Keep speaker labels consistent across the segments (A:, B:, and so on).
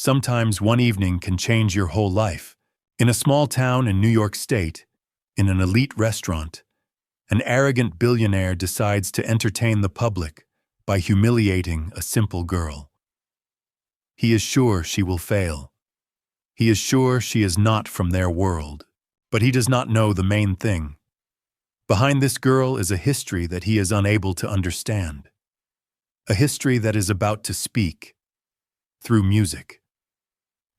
A: Sometimes one evening can change your whole life. In a small town in New York State, in an elite restaurant, an arrogant billionaire decides to entertain the public by humiliating a simple girl. He is sure she will fail. He is sure she is not from their world. But he does not know the main thing. Behind this girl is a history that he is unable to understand. A history that is about to speak through music.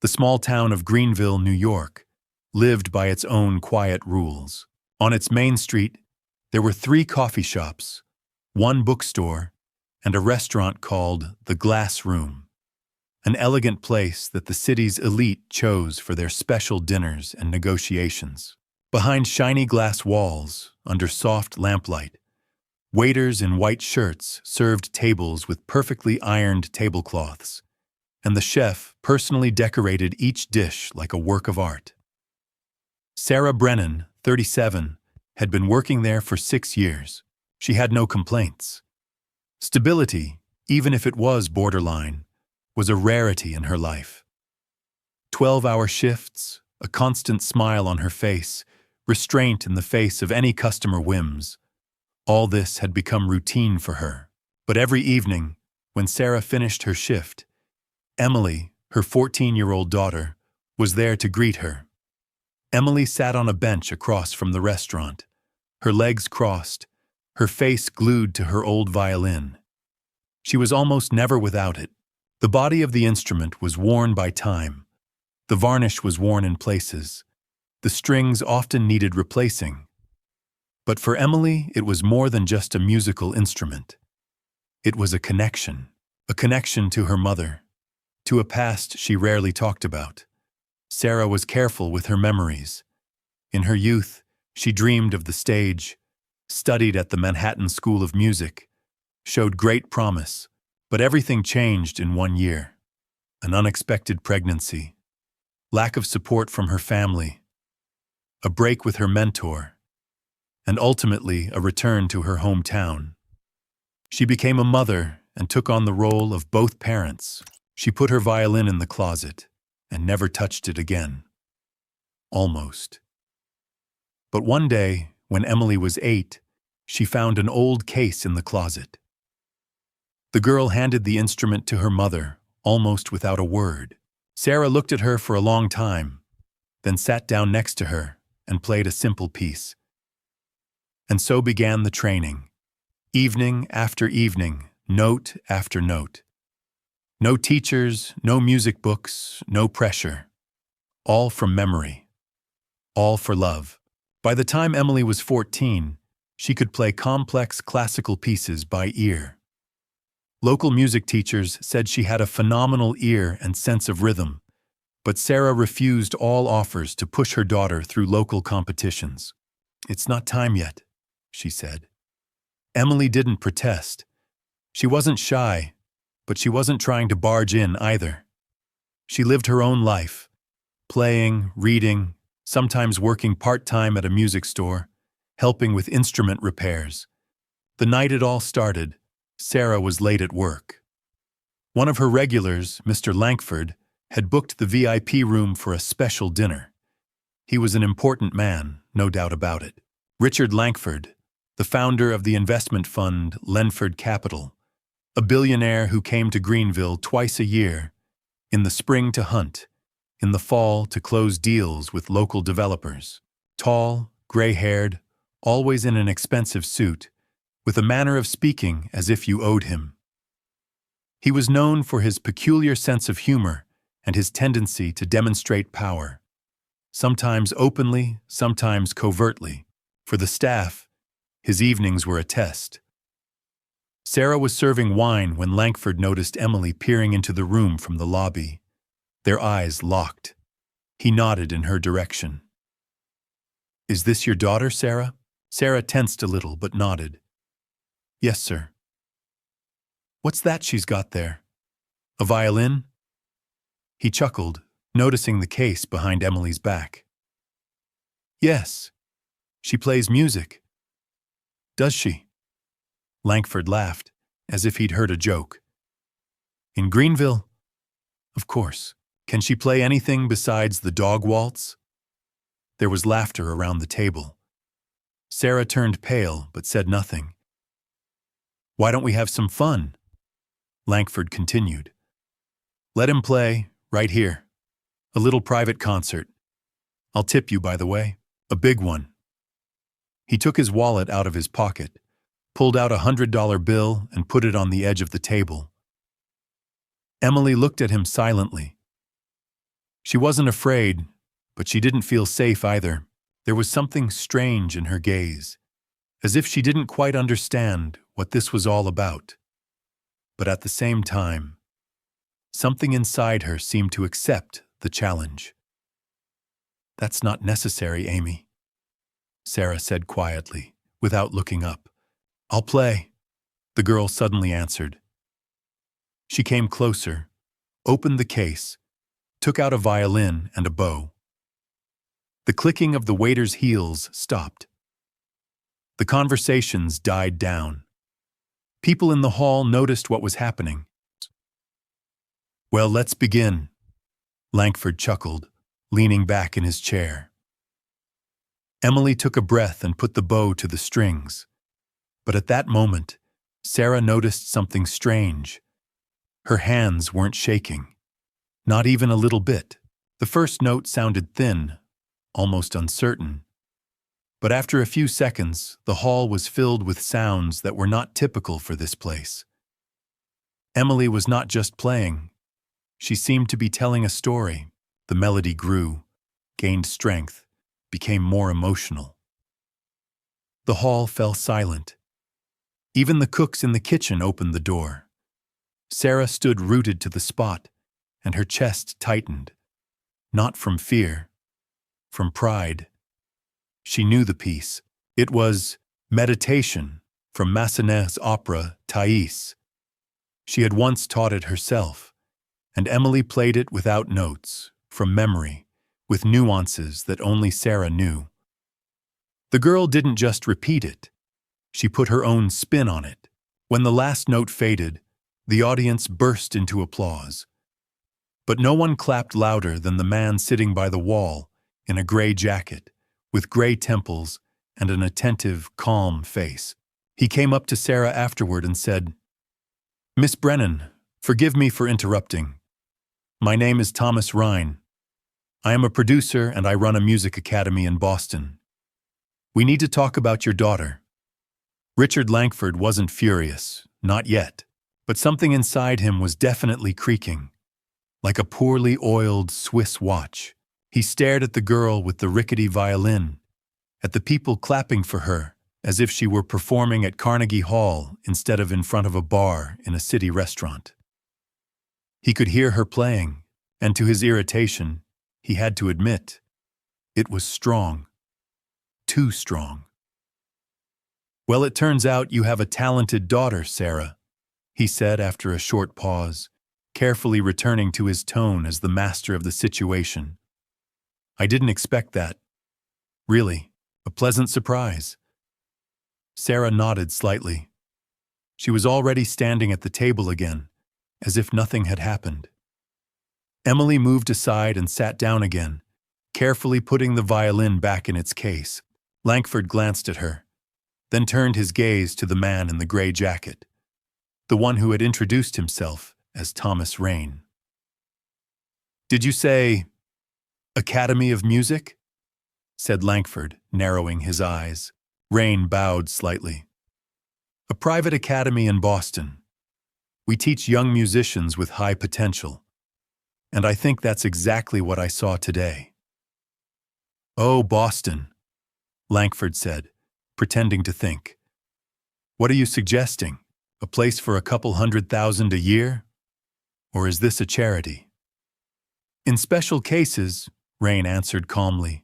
A: The small town of Greenville, New York, lived by its own quiet rules. On its main street, there were 3 coffee shops, 1 bookstore, and a restaurant called the Glass Room, an elegant place that the city's elite chose for their special dinners and negotiations. Behind shiny glass walls, under soft lamplight, waiters in white shirts served tables with perfectly ironed tablecloths, and the chef personally decorated each dish like a work of art. Sarah Brennan, 37, had been working there for 6 years. She had no complaints. Stability, even if it was borderline, was a rarity in her life. 12-hour shifts, a constant smile on her face, restraint in the face of any customer whims. All this had become routine for her. But every evening, when Sarah finished her shift, Emily, her 14-year-old daughter, was there to greet her. Emily sat on a bench across from the restaurant, her legs crossed, her face glued to her old violin. She was almost never without it. The body of the instrument was worn by time. The varnish was worn in places. The strings often needed replacing. But for Emily, it was more than just a musical instrument. It was a connection to her mother, to a past she rarely talked about. Sarah was careful with her memories. In her youth, she dreamed of the stage, studied at the Manhattan School of Music, showed great promise, but everything changed in 1 year. An unexpected pregnancy, lack of support from her family, a break with her mentor, and ultimately a return to her hometown. She became a mother and took on the role of both parents. She put her violin in the closet and never touched it again. Almost. But one day, when Emily was 8, she found an old case in the closet. The girl handed the instrument to her mother, almost without a word. Sarah looked at her for a long time, then sat down next to her and played a simple piece. And so began the training. Evening after evening, note after note. No teachers, no music books, no pressure. All from memory. All for love. By the time Emily was 14, she could play complex classical pieces by ear. Local music teachers said she had a phenomenal ear and sense of rhythm, but Sarah refused all offers to push her daughter through local competitions. "It's not time yet," she said. Emily didn't protest. She wasn't shy, but she wasn't trying to barge in either. She lived her own life, playing, reading, sometimes working part-time at a music store, helping with instrument repairs. The night it all started, Sarah was late at work. One of her regulars, Mr. Langford, had booked the VIP room for a special dinner. He was an important man, no doubt about it. Richard Langford, the founder of the investment fund Lenford Capital, a billionaire who came to Greenville twice a year, in the spring to hunt, in the fall to close deals with local developers. Tall, gray-haired, always in an expensive suit, with a manner of speaking as if you owed him. He was known for his peculiar sense of humor and his tendency to demonstrate power, sometimes openly, sometimes covertly. For the staff, his evenings were a test. Sarah was serving wine when Langford noticed Emily peering into the room from the lobby. Their eyes locked. He nodded in her direction. "Is this your daughter, Sarah?" Sarah tensed a little but nodded. "Yes, sir." "What's that she's got there? A violin?" He chuckled, noticing the case behind Emily's back. "Yes, she plays music." "Does she?" Langford laughed, as if he'd heard a joke. "In Greenville? Of course. Can she play anything besides the dog waltz? There was laughter around the table. Sarah turned pale but said nothing. Why don't we have some fun? Langford continued. Let him play, right here. A little private concert. I'll tip you, by the way. A big one. He took his wallet out of his pocket, pulled out $100 bill and put it on the edge of the table. Emily looked at him silently. She wasn't afraid, but she didn't feel safe either. There was something strange in her gaze, as if she didn't quite understand what this was all about. But at the same time, something inside her seemed to accept the challenge. That's not necessary, Amy, Sarah said quietly, without looking up. I'll play, the girl suddenly answered. She came closer, opened the case, took out a violin and a bow. The clicking of the waiter's heels stopped. The conversations died down. People in the hall noticed what was happening. Well, let's begin, Langford chuckled, leaning back in his chair. Emily took a breath and put the bow to the strings. But at that moment, Sarah noticed something strange. Her hands weren't shaking. Not even a little bit. The first note sounded thin, almost uncertain. But after a few seconds, the hall was filled with sounds that were not typical for this place. Emily was not just playing. She seemed to be telling a story. The melody grew, gained strength, became more emotional. The hall fell silent. Even the cooks in the kitchen opened the door. Sarah stood rooted to the spot, and her chest tightened. Not from fear, from pride. She knew the piece. It was Meditation from Massenet's opera Thais. She had once taught it herself, and Emily played it without notes, from memory, with nuances that only Sarah knew. The girl didn't just repeat it. She put her own spin on it. When the last note faded, the audience burst into applause. But no one clapped louder than the man sitting by the wall in a gray jacket, with gray temples and an attentive, calm face. He came up to Sarah afterward and said, Miss Brennan, forgive me for interrupting. My name is Thomas Rhine. I am a producer and I run a music academy in Boston. We need to talk about your daughter. Richard Langford wasn't furious, not yet, but something inside him was definitely creaking, like a poorly oiled Swiss watch. He stared at the girl with the rickety violin, at the people clapping for her, as if she were performing at Carnegie Hall instead of in front of a bar in a city restaurant. He could hear her playing, and to his irritation, he had to admit, it was strong. Too strong. Well, it turns out you have a talented daughter, Sarah, he said after a short pause, carefully returning to his tone as the master of the situation. I didn't expect that. Really, a pleasant surprise. Sarah nodded slightly. She was already standing at the table again, as if nothing had happened. Emily moved aside and sat down again, carefully putting the violin back in its case. Langford glanced at her, then turned his gaze to the man in the gray jacket, the one who had introduced himself as Thomas Rhine. Did you say, Academy of Music? Said Langford, narrowing his eyes. Rhine bowed slightly. A private academy in Boston. We teach young musicians with high potential. And I think that's exactly what I saw today. Oh, Boston, Langford said, pretending to think. What are you suggesting? A place for a couple $100,000 a year? Or is this a charity? In special cases, Rhine answered calmly,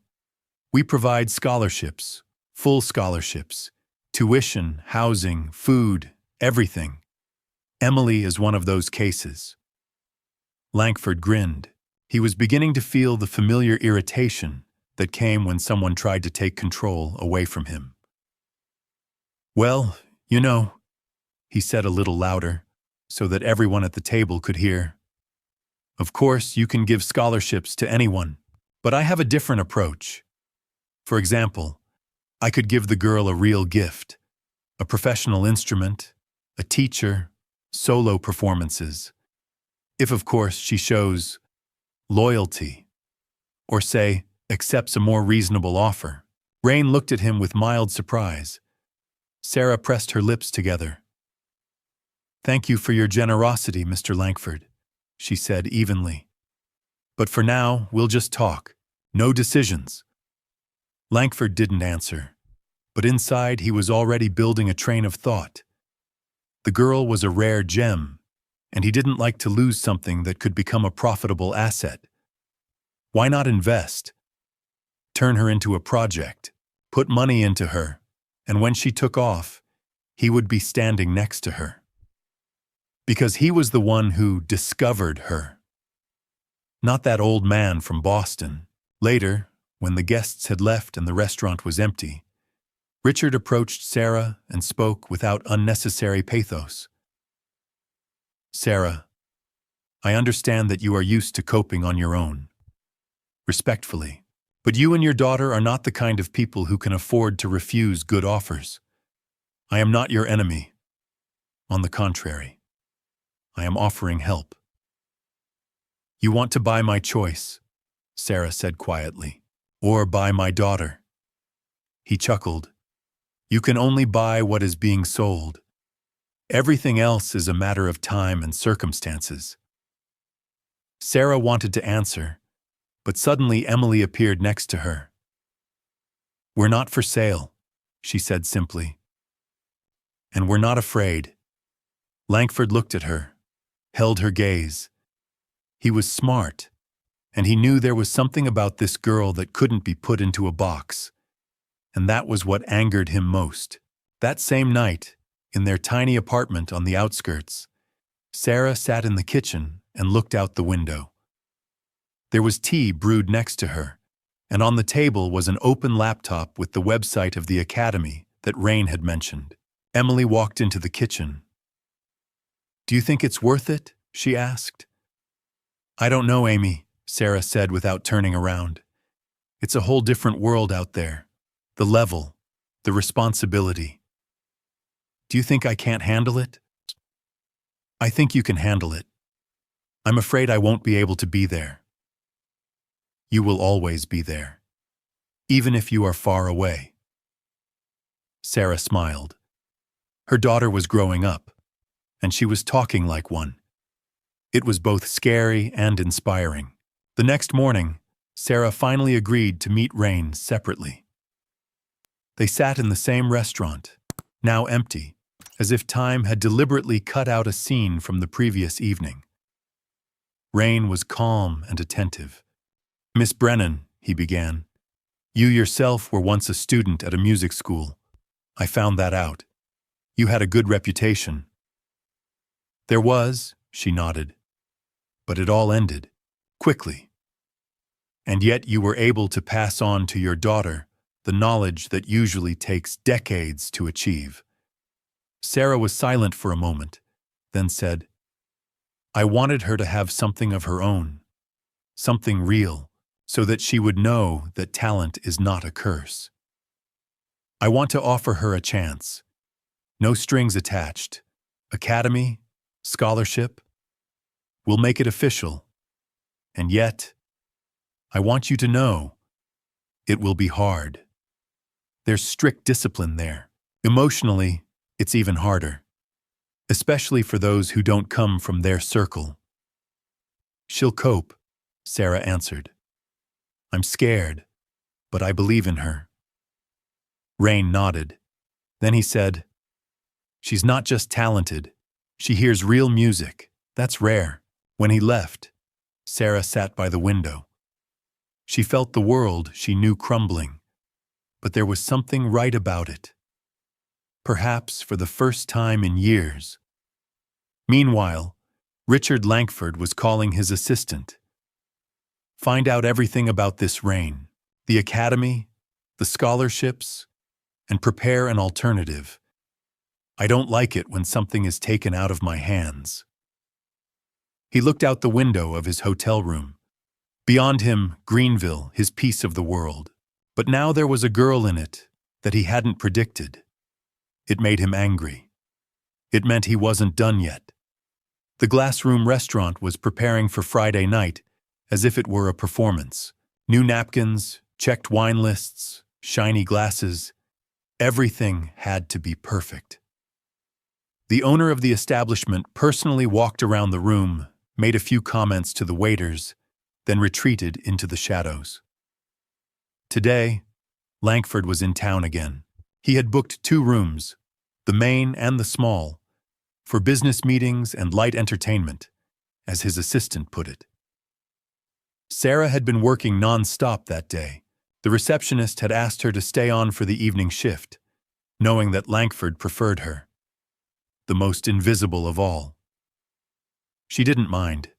A: we provide scholarships, full scholarships, tuition, housing, food, everything. Emily is one of those cases. Langford grinned. He was beginning to feel the familiar irritation that came when someone tried to take control away from him. Well, you know, he said a little louder, so that everyone at the table could hear. Of course, you can give scholarships to anyone, but I have a different approach. For example, I could give the girl a real gift, a professional instrument, a teacher, solo performances. If, of course, she shows loyalty, or say, accepts a more reasonable offer. Rain looked at him with mild surprise. Sarah pressed her lips together. "Thank you for your generosity, Mr. Langford," she said evenly. "But for now, we'll just talk. No decisions." Langford didn't answer, but inside he was already building a train of thought. The girl was a rare gem, and he didn't like to lose something that could become a profitable asset. Why not invest? Turn her into a project, put money into her, and when she took off, he would be standing next to her. Because he was the one who discovered her. Not that old man from Boston. Later, when the guests had left and the restaurant was empty, Richard approached Sarah and spoke without unnecessary pathos. "Sarah, I understand that you are used to coping on your own. Respectfully. But you and your daughter are not the kind of people who can afford to refuse good offers. I am not your enemy. On the contrary, I am offering help." "You want to buy my choice," Sarah said quietly, "or buy my daughter." He chuckled. "You can only buy what is being sold. Everything else is a matter of time and circumstances." Sarah wanted to answer, but suddenly Emily appeared next to her. "We're not for sale," she said simply. "And we're not afraid." Langford looked at her, held her gaze. He was smart, and he knew there was something about this girl that couldn't be put into a box. And that was what angered him most. That same night, in their tiny apartment on the outskirts, Sarah sat in the kitchen and looked out the window. There was tea brewed next to her, and on the table was an open laptop with the website of the academy that Rain had mentioned. Emily walked into the kitchen. "Do you think it's worth it?" she asked. "I don't know, Amy," Sarah said without turning around. "It's a whole different world out there. The level, the responsibility. Do you think I can't handle it?" "I think you can handle it. I'm afraid I won't be able to be there." "You will always be there, even if you are far away." Sarah smiled. Her daughter was growing up, and she was talking like one. It was both scary and inspiring. The next morning, Sarah finally agreed to meet Rain separately. They sat in the same restaurant, now empty, as if time had deliberately cut out a scene from the previous evening. Rain was calm and attentive. "Miss Brennan," he began, "you yourself were once a student at a music school. I found that out. You had a good reputation." "There was," she nodded. "But it all ended. Quickly. And yet you were able to pass on to your daughter the knowledge that usually takes decades to achieve." Sarah was silent for a moment, then said, "I wanted her to have something of her own, something real, so that she would know that talent is not a curse. I want to offer her a chance. No strings attached. Academy, scholarship. We'll make it official. And yet, I want you to know, it will be hard. There's strict discipline there. Emotionally, it's even harder, especially for those who don't come from their circle." "She'll cope," Sarah answered. "I'm scared, but I believe in her." Rain nodded. Then he said, "She's not just talented. She hears real music. That's rare." When he left, Sarah sat by the window. She felt the world she knew crumbling, but there was something right about it. Perhaps for the first time in years. Meanwhile, Richard Langford was calling his assistant. "Find out everything about this Rain, the academy, the scholarships, and prepare an alternative. I don't like it when something is taken out of my hands." He looked out the window of his hotel room. Beyond him, Greenville, his piece of the world. But now there was a girl in it that he hadn't predicted. It made him angry. It meant he wasn't done yet. The Glassroom restaurant was preparing for Friday night as if it were a performance. New napkins, checked wine lists, shiny glasses. Everything had to be perfect. The owner of the establishment personally walked around the room, made a few comments to the waiters, then retreated into the shadows. Today, Langford was in town again. He had booked 2 rooms, the main and the small, for business meetings and light entertainment, as his assistant put it. Sarah had been working non-stop that day. The receptionist had asked her to stay on for the evening shift, knowing that Langford preferred her. The most invisible of all. She didn't mind.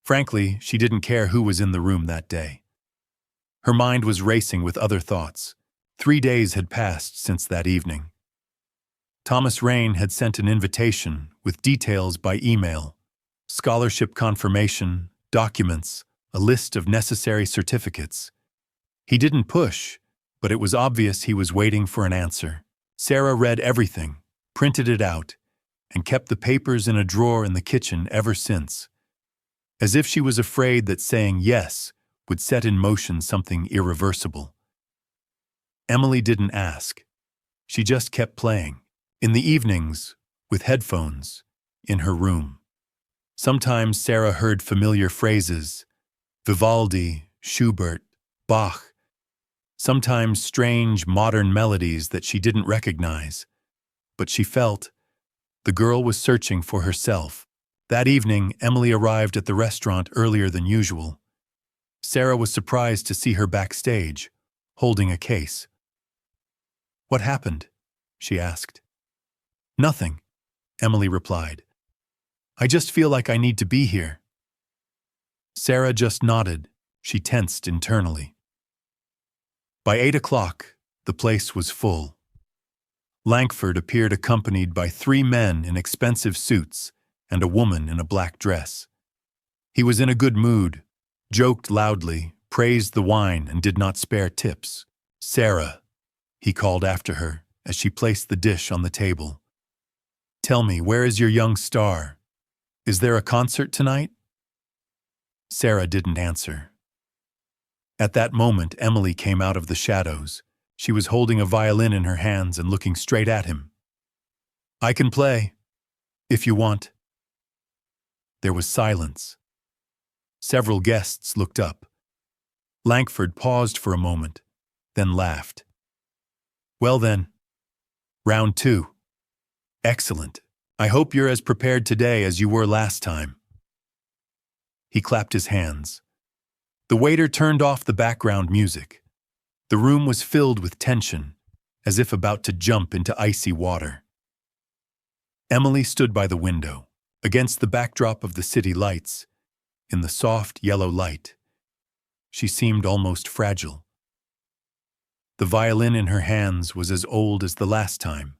A: Frankly, she didn't care who was in the room that day. Her mind was racing with other thoughts. 3 days had passed since that evening. Thomas Rain had sent an invitation with details by email, scholarship confirmation, documents, a list of necessary certificates. He didn't push, but it was obvious he was waiting for an answer. Sarah read everything, printed it out, and kept the papers in a drawer in the kitchen ever since, as if she was afraid that saying yes would set in motion something irreversible. Emily didn't ask. She just kept playing. In the evenings, with headphones, in her room. Sometimes Sarah heard familiar phrases, Vivaldi, Schubert, Bach. Sometimes strange, modern melodies that she didn't recognize. But she felt the girl was searching for herself. That evening, Emily arrived at the restaurant earlier than usual. Sarah was surprised to see her backstage, holding a case. "What happened?" she asked. "Nothing," Emily replied. "I just feel like I need to be here." Sarah just nodded. She tensed internally. By 8 o'clock, the place was full. Langford appeared accompanied by 3 men in expensive suits and a woman in a black dress. He was in a good mood, joked loudly, praised the wine, and did not spare tips. "Sarah," he called after her as she placed the dish on the table. "Tell me, where is your young star? Is there a concert tonight?" Sarah didn't answer. At that moment, Emily came out of the shadows. She was holding a violin in her hands and looking straight at him. "I can play, if you want." There was silence. Several guests looked up. Langford paused for a moment, then laughed. "Well then, round 2. Excellent. I hope you're as prepared today as you were last time." He clapped his hands. The waiter turned off the background music. The room was filled with tension, as if about to jump into icy water. Emily stood by the window, against the backdrop of the city lights, in the soft yellow light. She seemed almost fragile. The violin in her hands was as old as the last time.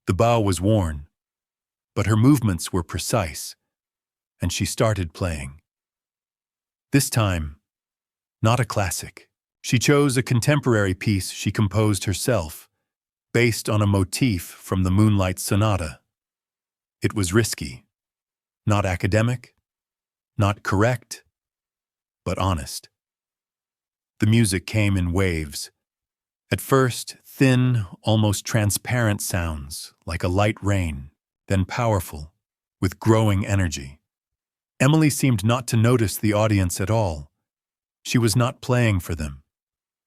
A: The bow was worn, but her movements were precise, and she started playing. This time, not a classic. She chose a contemporary piece she composed herself, based on a motif from the Moonlight Sonata. It was risky, not academic, not correct, but honest. The music came in waves. At first, thin, almost transparent sounds, like a light rain, then powerful, with growing energy. Emily seemed not to notice the audience at all. She was not playing for them.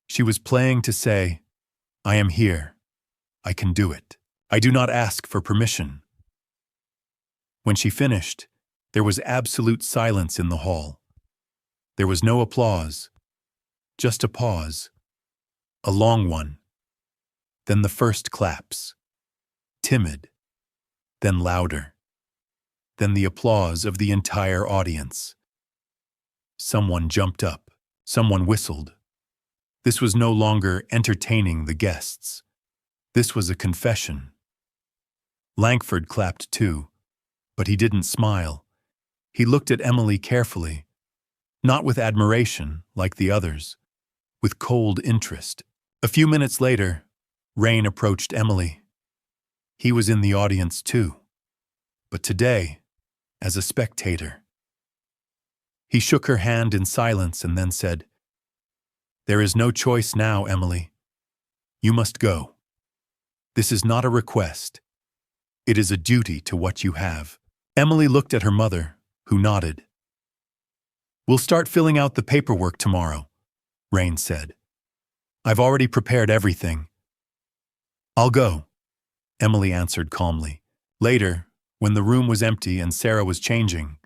A: She was playing to say, "I am here. I can do it. I do not ask for permission." When she finished, there was absolute silence in the hall. There was no applause, just a pause, a long one. Then the first claps, timid, then louder, then the applause of the entire audience. Someone jumped up, someone whistled. This was no longer entertaining the guests. This was a confession. Langford clapped too, but he didn't smile. He looked at Emily carefully, not with admiration like the others, with cold interest. A few minutes later, Rain approached Emily. He was in the audience too, but today, as a spectator. He shook her hand in silence and then said, "There is no choice now, Emily. You must go. This is not a request. It is a duty to what you have." Emily looked at her mother, who nodded. "We'll start filling out the paperwork tomorrow," Rain said. "I've already prepared everything." "I'll go," Emily answered calmly. Later, when the room was empty and Sarah was changing,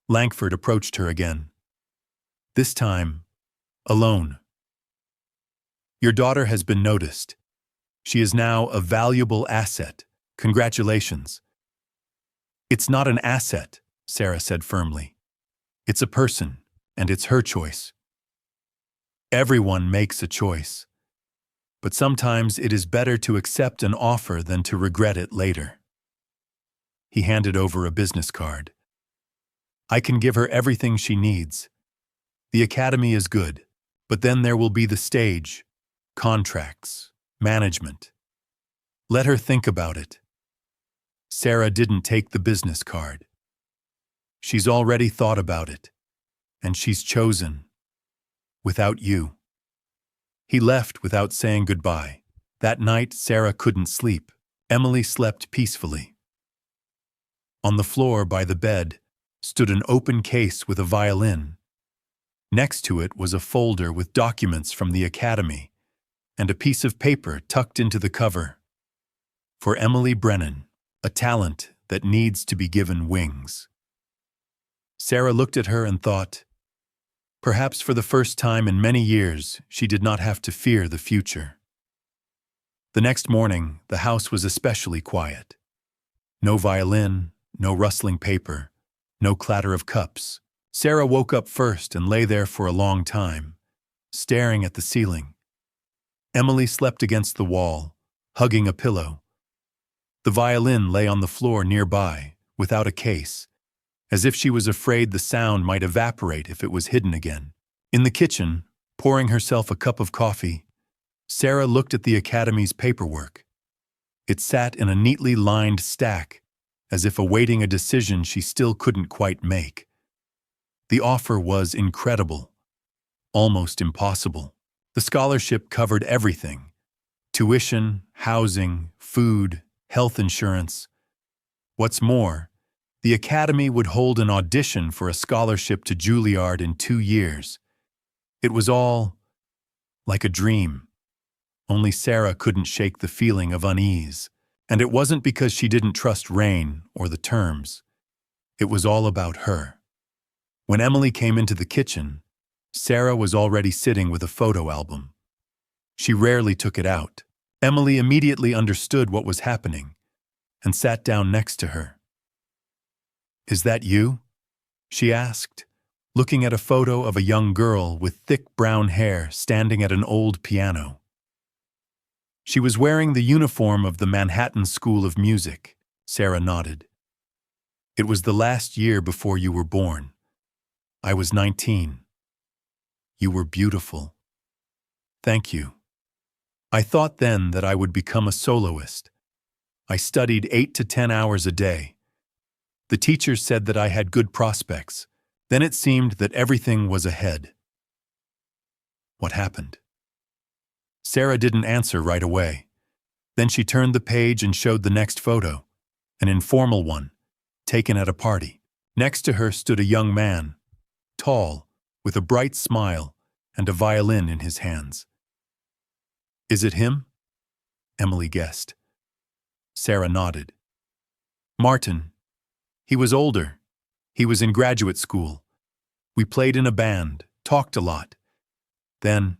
A: Langford approached her again. This time, alone. "Your daughter has been noticed. She is now a valuable asset. Congratulations." "It's not an asset," Sarah said firmly. "It's a person, and it's her choice." Everyone makes a choice, but sometimes it is better to accept an offer than to regret it later. He handed over a business card. "I can give her everything she needs. The academy is good, but then there will be the stage, contracts, management. Let her think about it." Sarah didn't take the business card. "She's already thought about it, and she's chosen. Without you." He left without saying goodbye. That night, Sarah couldn't sleep. Emily slept peacefully. On the floor by the bed stood an open case with a violin. Next to it was a folder with documents from the academy and a piece of paper tucked into the cover. For Emily Brennan, a talent that needs to be given wings. Sarah looked at her and thought, perhaps for the first time in many years, she did not have to fear the future. The next morning, the house was especially quiet. No violin, no rustling paper, no clatter of cups. Sarah woke up first and lay there for a long time, staring at the ceiling. Emily slept against the wall, hugging a pillow. The violin lay on the floor nearby, without a case, as if she was afraid the sound might evaporate if it was hidden again. In the kitchen, pouring herself a cup of coffee, Sarah looked at the academy's paperwork. It sat in a neatly lined stack, as if awaiting a decision she still couldn't quite make. The offer was incredible, almost impossible. The scholarship covered everything: tuition, housing, food, health insurance. What's more, the academy would hold an audition for a scholarship to Juilliard in 2 years. It was all like a dream. Only Sarah couldn't shake the feeling of unease. And it wasn't because she didn't trust Rain or the terms. It was all about her. When Emily came into the kitchen, Sarah was already sitting with a photo album. She rarely took it out. Emily immediately understood what was happening and sat down next to her. "Is that you?" she asked, looking at a photo of a young girl with thick brown hair standing at an old piano. She was wearing the uniform of the Manhattan School of Music. Sarah nodded. "It was the last year before you were born. I was 19. You were beautiful. Thank you. I thought then that I would become a soloist. I studied 8 to 10 hours a day. The teachers said that I had good prospects. Then it seemed that everything was ahead." What happened? Sarah didn't answer right away. Then she turned the page and showed the next photo, an informal one, taken at a party. Next to her stood a young man, tall, with a bright smile and a violin in his hands. "Is it him?" Emily guessed. Sarah nodded. "Martin. He was older. He was in graduate school. We played in a band, talked a lot. Then,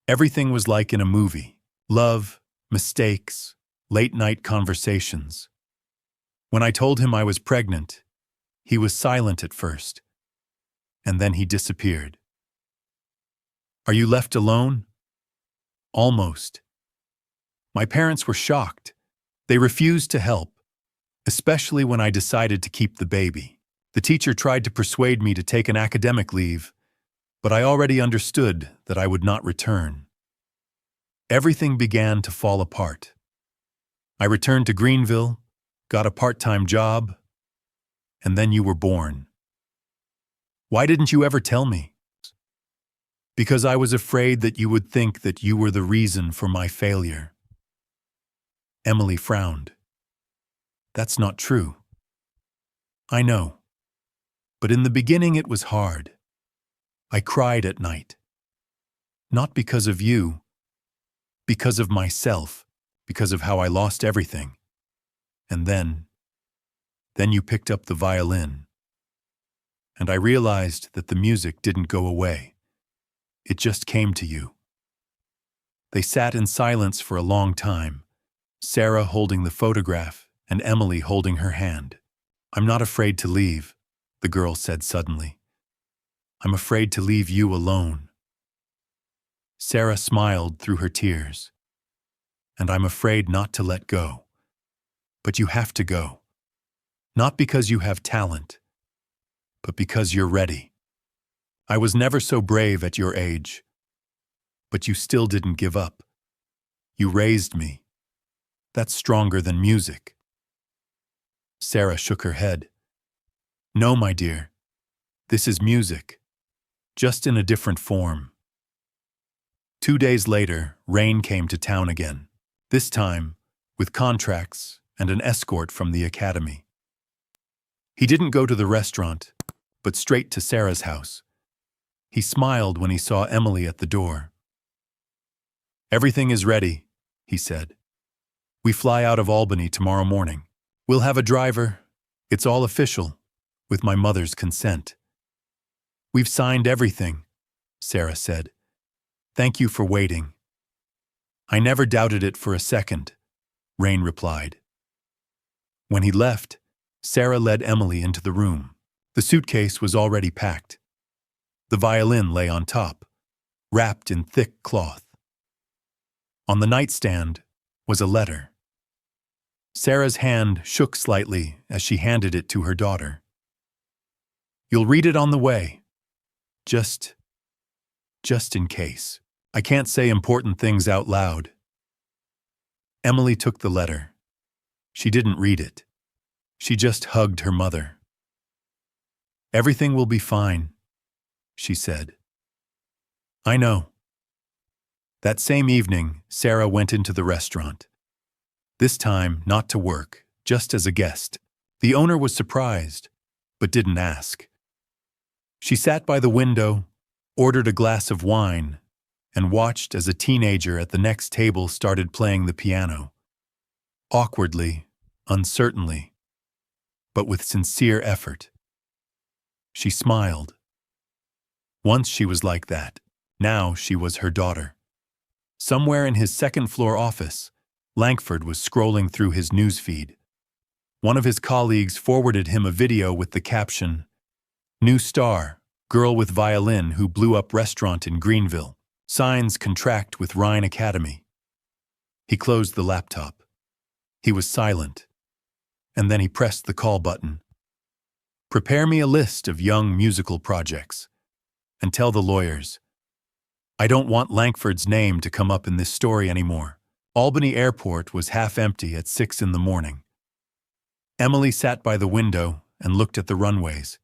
A: everything was like in a movie. Love, mistakes, late-night conversations. When I told him I was pregnant, he was silent at first, and then he disappeared." "Are you left alone?" "Almost. My parents were shocked. They refused to help, especially when I decided to keep the baby. The teacher tried to persuade me to take an academic leave, but I already understood that I would not return. Everything began to fall apart. I returned to Greenville, got a part-time job, and then you were born. Why didn't you ever tell me? Because I was afraid that you would think that you were the reason for my failure. Emily frowned. That's not true. I know. But in the beginning it was hard. I cried at night. Not because of you, because of myself, because of how I lost everything. And then you picked up the violin. And I realized that the music didn't go away. It just came to you. They sat in silence for a long time, Sarah holding the photograph and Emily holding her hand. I'm not afraid to leave, the girl said suddenly. I'm afraid to leave you alone. Sarah smiled through her tears. And I'm afraid not to let go. But you have to go. Not because you have talent, but because you're ready. I was never so brave at your age. But you still didn't give up. You raised me. That's stronger than music. Sarah shook her head. No, my dear. This is music. Just in a different form. 2 days later, Rain came to town again. This time, with contracts and an escort from the academy. He didn't go to the restaurant, but straight to Sarah's house. He smiled when he saw Emily at the door. Everything is ready, he said. We fly out of Albany tomorrow morning. We'll have a driver. It's all official, with my mother's consent. We've signed everything, Sarah said. Thank you for waiting. I never doubted it for a second, Rain replied. When he left, Sarah led Emily into the room. The suitcase was already packed. The violin lay on top, wrapped in thick cloth. On the nightstand was a letter. Sarah's hand shook slightly as she handed it to her daughter. You'll read it on the way. Just in case. I can't say important things out loud. Emily took the letter. She didn't read it. She just hugged her mother. Everything will be fine, she said. I know. That same evening, Sarah went into the restaurant. This time, not to work, just as a guest. The owner was surprised, but didn't ask. She sat by the window, ordered a glass of wine, and watched as a teenager at the next table started playing the piano. Awkwardly, uncertainly, but with sincere effort. She smiled. Once she was like that. Now she was her daughter. Somewhere in his second-floor office, Langford was scrolling through his newsfeed. One of his colleagues forwarded him a video with the caption, New star, girl with violin who blew up restaurant in Greenville. Signs contract with Rhine Academy. He closed the laptop. He was silent. And then he pressed the call button. Prepare me a list of young musical projects. And tell the lawyers. I don't want Langford's name to come up in this story anymore. Albany Airport was half empty at 6 a.m. Emily sat by the window and looked at the runways,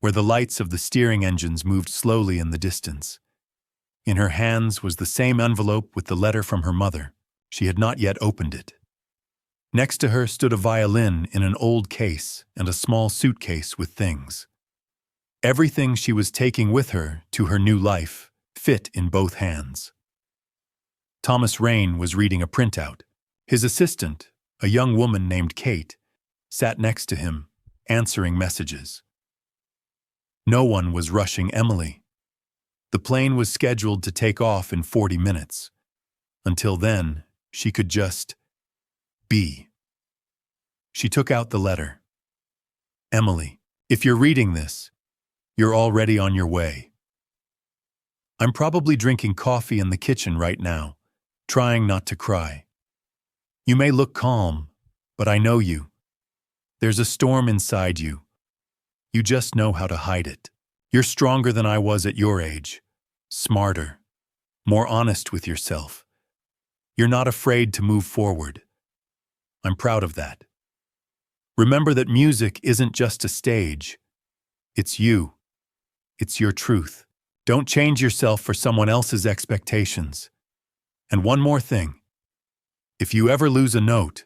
A: where the lights of the steering engines moved slowly in the distance. In her hands was the same envelope with the letter from her mother. She had not yet opened it. Next to her stood a violin in an old case and a small suitcase with things. Everything she was taking with her to her new life fit in both hands. Thomas Rain was reading a printout. His assistant, a young woman named Kate, sat next to him, answering messages. No one was rushing Emily. The plane was scheduled to take off in 40 minutes. Until then, she could just be. She took out the letter. Emily, if you're reading this, you're already on your way. I'm probably drinking coffee in the kitchen right now, trying not to cry. You may look calm, but I know you. There's a storm inside you. You just know how to hide it. You're stronger than I was at your age. Smarter. More honest with yourself. You're not afraid to move forward. I'm proud of that. Remember that music isn't just a stage. It's you. It's your truth. Don't change yourself for someone else's expectations. And one more thing. If you ever lose a note,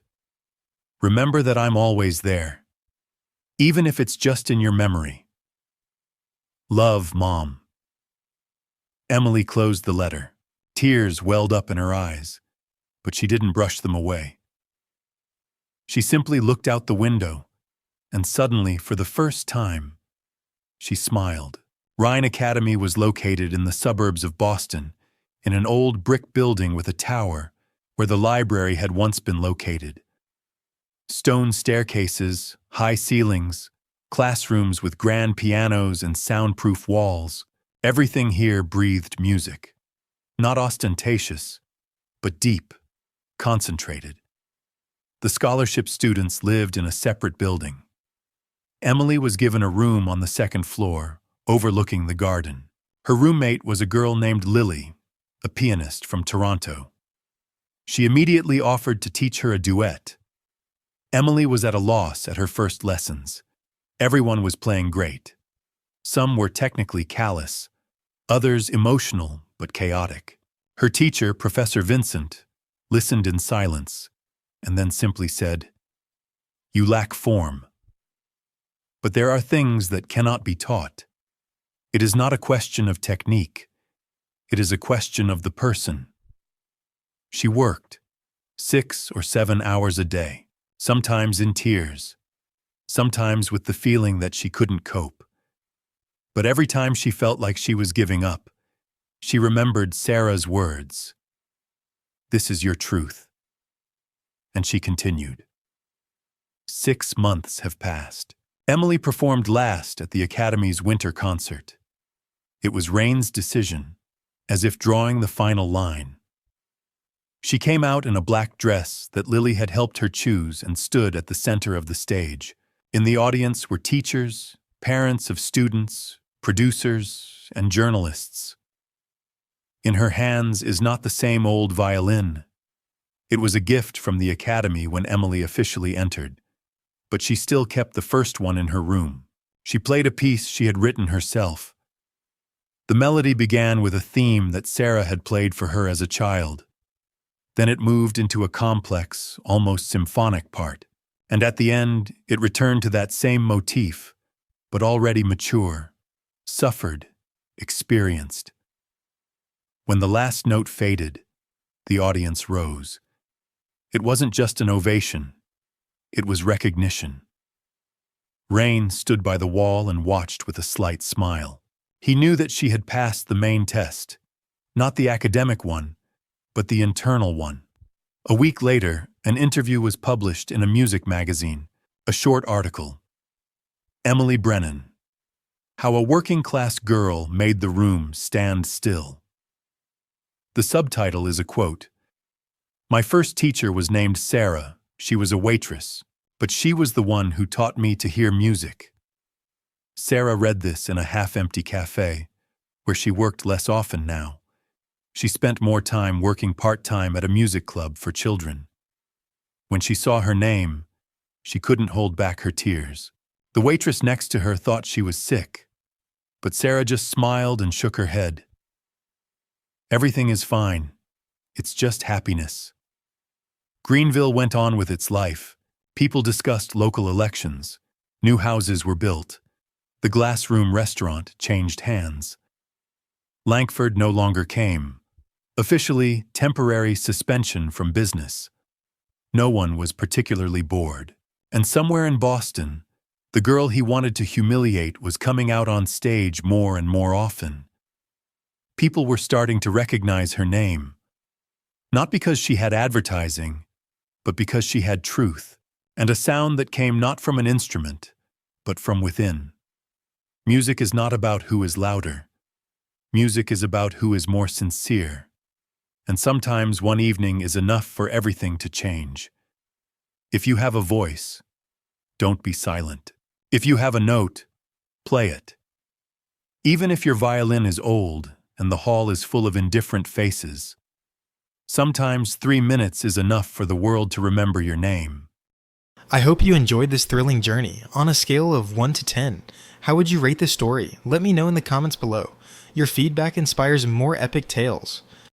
A: remember that I'm always there. Even if it's just in your memory. Love, Mom. Emily closed the letter. Tears welled up in her eyes, but she didn't brush them away. She simply looked out the window, and suddenly, for the first time, she smiled. Rhine Academy was located in the suburbs of Boston, in an old brick building with a tower where the library had once been located. Stone staircases, high ceilings, classrooms with grand pianos and soundproof walls. Everything here breathed music. Not ostentatious, but deep, concentrated. The scholarship students lived in a separate building. Emily was given a room on the second floor, overlooking the garden. Her roommate was a girl named Lily, a pianist from Toronto. She immediately offered to teach her a duet. Emily was at a loss at her first lessons. Everyone was playing great. Some were technically callous, others emotional but chaotic. Her teacher, Professor Vincent, listened in silence and then simply said, "You lack form." But there are things that cannot be taught. It is not a question of technique. It is a question of the person. She worked 6 or 7 hours a day, sometimes in tears, sometimes with the feeling that she couldn't cope. But every time she felt like she was giving up, she remembered Sarah's words. "This is your truth." And she continued. 6 months have passed. Emily performed last at the Academy's winter concert. It was Rain's decision, as if drawing the final line. She came out in a black dress that Lily had helped her choose and stood at the center of the stage. In the audience were teachers, parents of students, producers, and journalists. In her hands is not the same old violin. It was a gift from the Academy when Emily officially entered, but she still kept the first one in her room. She played a piece she had written herself. The melody began with a theme that Sarah had played for her as a child. Then it moved into a complex, almost symphonic part, and at the end it returned to that same motif, but already mature, suffered, experienced. When the last note faded, the audience rose. It wasn't just an ovation, it was recognition. Rain stood by the wall and watched with a slight smile. He knew that she had passed the main test, not the academic one, but the internal one. A week later, an interview was published in a music magazine, a short article. Emily Brennan, How a Working-Class Girl Made the Room Stand Still. The subtitle is a quote. "My first teacher was named Sarah. She was a waitress, but she was the one who taught me to hear music." Sarah read this in a half-empty cafe, where she worked less often now. She spent more time working part-time at a music club for children. When she saw her name, she couldn't hold back her tears. The waitress next to her thought she was sick, but Sarah just smiled and shook her head. "Everything is fine. It's just happiness." Greenville went on with its life. People discussed local elections. New houses were built. The Glass Room restaurant changed hands. Langford no longer came. Officially, temporary suspension from business. No one was particularly bored. And somewhere in Boston, the girl he wanted to humiliate was coming out on stage more and more often. People were starting to recognize her name. Not because she had advertising, but because she had truth, and a sound that came not from an instrument, but from within. Music is not about who is louder. Music is about who is more sincere. And sometimes one evening is enough for everything to change. If you have a voice, don't be silent. If you have a note, play it. Even if your violin is old and the hall is full of indifferent faces, sometimes 3 minutes is enough for the world to remember your name.
B: I hope you enjoyed this thrilling journey. On a scale of 1 to 10, how would you rate this story? Let me know in the comments below. Your feedback inspires more epic tales.